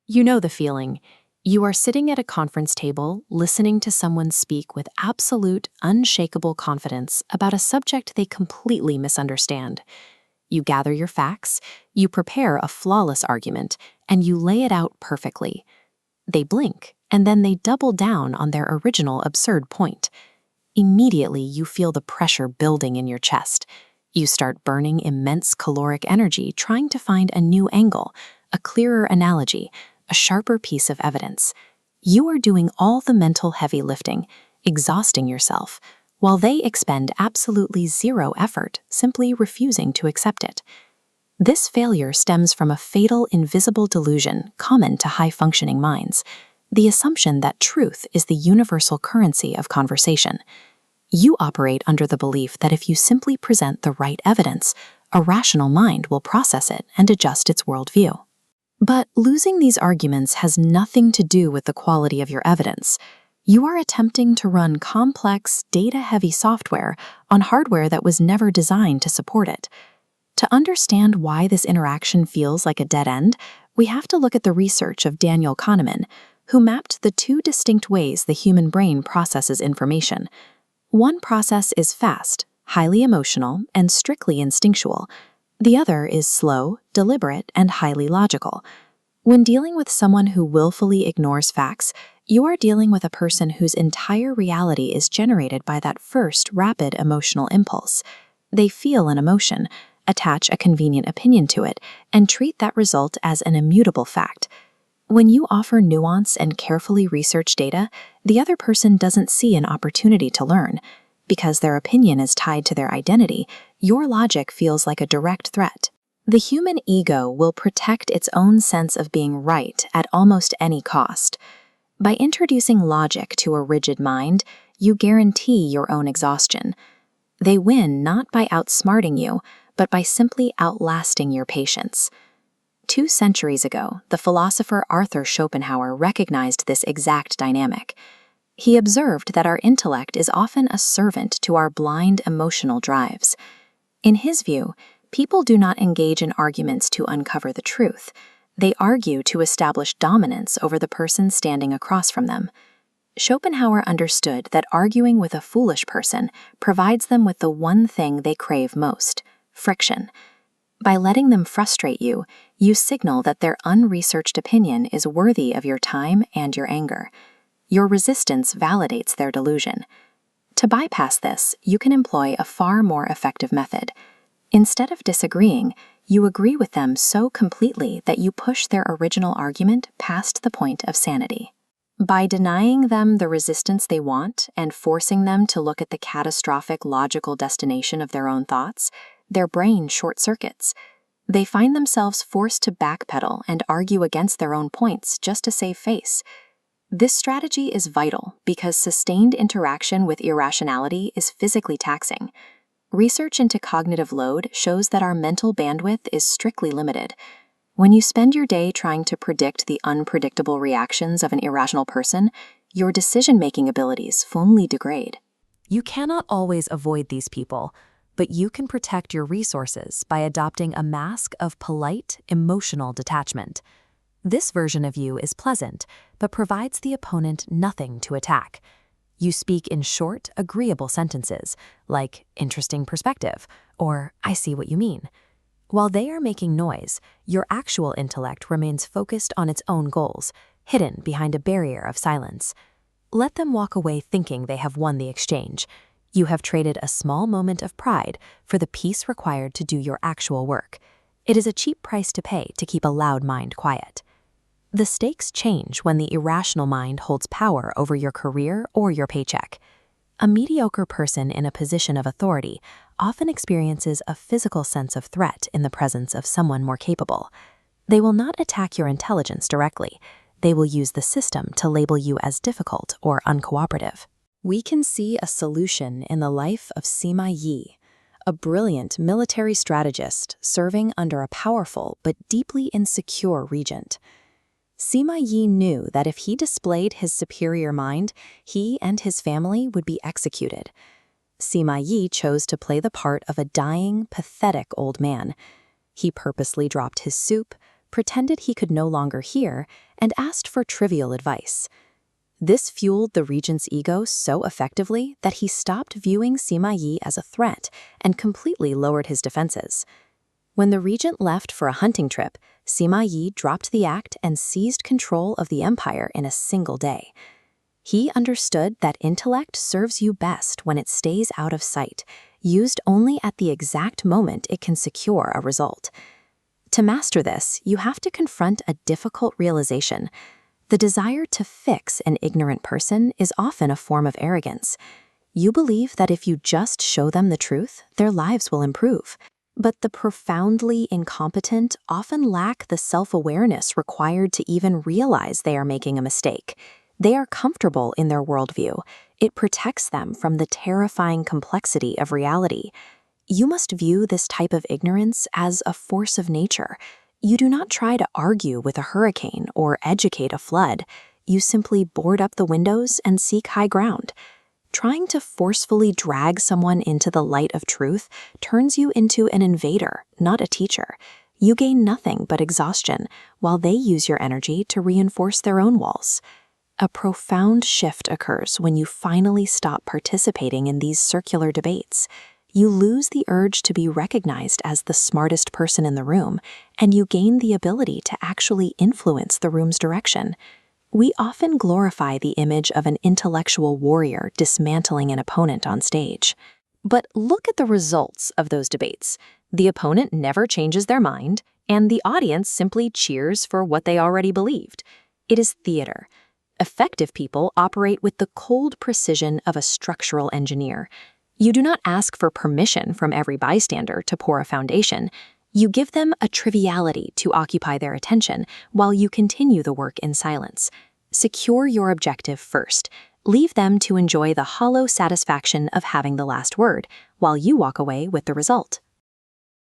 You know the feeling. You are sitting at a conference table, listening to someone speak with absolute, unshakable confidence about a subject they completely misunderstand. You gather your facts, you prepare a flawless argument, and you lay it out perfectly. They blink, and then they double down on their original absurd point. Immediately, you feel the pressure building in your chest. You start burning immense caloric energy trying to find a new angle, a clearer analogy, a sharper piece of evidence. You are doing all the mental heavy lifting, exhausting yourself, while they expend absolutely zero effort, simply refusing to accept it. This failure stems from a fatal invisible delusion common to high-functioning minds, the assumption that truth is the universal currency of conversation. You operate under the belief that if you simply present the right evidence, a rational mind will process it and adjust its worldview. But losing these arguments has nothing to do with the quality of your evidence. You are attempting to run complex, data-heavy software on hardware that was never designed to support it. To understand why this interaction feels like a dead end, we have to look at the research of Daniel Kahneman, who mapped the two distinct ways the human brain processes information. One process is fast, highly emotional, and strictly instinctual. The other is slow, deliberate, and highly logical. When dealing with someone who willfully ignores facts, you are dealing with a person whose entire reality is generated by that first rapid emotional impulse. They feel an emotion, attach a convenient opinion to it, and treat that result as an immutable fact. When you offer nuance and carefully researched data, the other person doesn't see an opportunity to learn. Because their opinion is tied to their identity, your logic feels like a direct threat. The human ego will protect its own sense of being right at almost any cost. By introducing logic to a rigid mind, you guarantee your own exhaustion. They win not by outsmarting you, but by simply outlasting your patience. 2 centuries ago, the philosopher Arthur Schopenhauer recognized this exact dynamic. He observed that our intellect is often a servant to our blind emotional drives. In his view, people do not engage in arguments to uncover the truth. They argue to establish dominance over the person standing across from them. Schopenhauer understood that arguing with a foolish person provides them with the one thing they crave most: friction. By letting them frustrate you, you signal that their unresearched opinion is worthy of your time and your anger. Your resistance validates their delusion. To bypass this, you can employ a far more effective method. Instead of disagreeing, you agree with them so completely that you push their original argument past the point of sanity. By denying them the resistance they want and forcing them to look at the catastrophic logical destination of their own thoughts, their brain short-circuits. They find themselves forced to backpedal and argue against their own points just to save face. This strategy is vital because sustained interaction with irrationality is physically taxing. Research into cognitive load shows that our mental bandwidth is strictly limited. When you spend your day trying to predict the unpredictable reactions of an irrational person, your decision-making abilities fully degrade. You cannot always avoid these people, but you can protect your resources by adopting a mask of polite, emotional detachment. This version of you is pleasant, but provides the opponent nothing to attack. You speak in short, agreeable sentences, like "interesting perspective" or "I see what you mean." While they are making noise, your actual intellect remains focused on its own goals, hidden behind a barrier of silence. Let them walk away thinking they have won the exchange. You have traded a small moment of pride for the peace required to do your actual work. It is a cheap price to pay to keep a loud mind quiet. The stakes change when the irrational mind holds power over your career or your paycheck. A mediocre person in a position of authority often experiences a physical sense of threat in the presence of someone more capable. They will not attack your intelligence directly. They will use the system to label you as difficult or uncooperative. We can see a solution in the life of Sima Yi, a brilliant military strategist serving under a powerful but deeply insecure regent. Sima Yi knew that if he displayed his superior mind, he and his family would be executed. Sima Yi chose to play the part of a dying, pathetic old man. He purposely dropped his soup, pretended he could no longer hear, and asked for trivial advice. This fueled the regent's ego so effectively that he stopped viewing Sima Yi as a threat and completely lowered his defenses. When the regent left for a hunting trip, Sima Yi dropped the act and seized control of the empire in a single day. He understood that intellect serves you best when it stays out of sight, used only at the exact moment it can secure a result. To master this, you have to confront a difficult realization. The desire to fix an ignorant person is often a form of arrogance. You believe that if you just show them the truth, their lives will improve. But the profoundly incompetent often lack the self-awareness required to even realize they are making a mistake. They are comfortable in their worldview. It protects them from the terrifying complexity of reality. You must view this type of ignorance as a force of nature. You do not try to argue with a hurricane or educate a flood. You simply board up the windows and seek high ground. Trying to forcefully drag someone into the light of truth turns you into an invader, not a teacher. You gain nothing but exhaustion, while they use your energy to reinforce their own walls. A profound shift occurs when you finally stop participating in these circular debates. You lose the urge to be recognized as the smartest person in the room, and you gain the ability to actually influence the room's direction. We often glorify the image of an intellectual warrior dismantling an opponent on stage. But look at the results of those debates. The opponent never changes their mind, and the audience simply cheers for what they already believed. It is theater. Effective people operate with the cold precision of a structural engineer. You do not ask for permission from every bystander to pour a foundation. You give them a triviality to occupy their attention while you continue the work in silence. Secure your objective first. Leave them to enjoy the hollow satisfaction of having the last word, while you walk away with the result.